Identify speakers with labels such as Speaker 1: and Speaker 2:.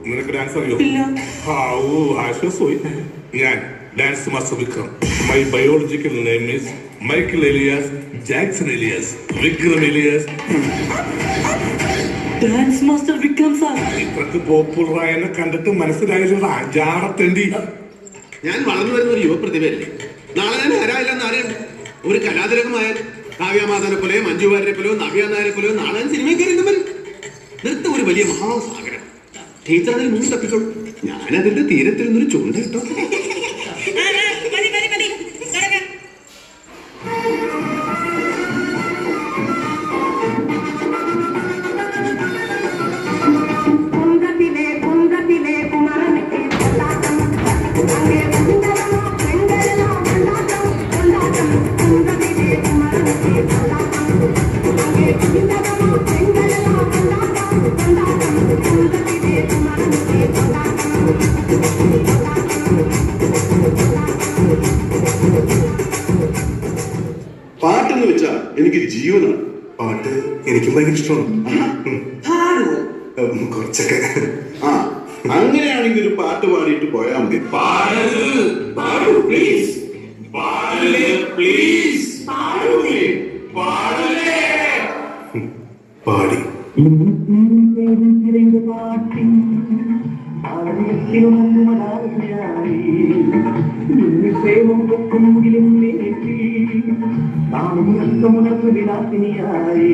Speaker 1: നിനക്ക് ഡാൻസ് അറിയോ?
Speaker 2: ഇല്ല.
Speaker 1: ആശ്വാസമായി. ഞാൻ dance master Vikram. My biological name is Michael alias Jackson alias Vikram alias.
Speaker 2: Dance master Vikram sir.
Speaker 1: ഇത്രക്ക് പോപ്പുലറായെന്നെ കണ്ടിട്ട് മനസ്സിലായില്ല ജാടത്തേണ്ടി.
Speaker 3: ഞാൻ വളർന്നു വരുന്ന ഒരു യുവപ്രതിഭയല്ലേ. നാളെ ഞാൻ ആരായില്ലെന്ന് അറിയണ്ട. ഒരു കലാതിലകമായ കാവ്യമാധവനെ പോലെയോ മഞ്ജു വാര്യരെ പോലെയോ നവ്യ നായരെ പോലെയോ നാളെ ഞാൻ സിനിമയിൽ കയറി വരും. നൃത്തം ഒരു വലിയ മഹാസാഗരം. ടീച്ചർ അതിൽ മുന്നിൽ തപ്പിക്കോളൂ. ഞാനതിന്റെ തീരത്തിൽ നിന്നൊരു ചൂണ്ട കിട്ടോ.
Speaker 4: പാട്ടെന്ന് വെച്ചാ എനിക്ക് ജീവനാണ്. പാട്ട് എനിക്കും ഭയങ്കര ഇഷ്ടമാണ്. കുറച്ചൊക്കെ. അങ്ങനെയാണെങ്കിൽ ഒരു പാട്ട് പാടിയിട്ട് പോയാ മതി. പാടി
Speaker 2: വിലാസിനിയായി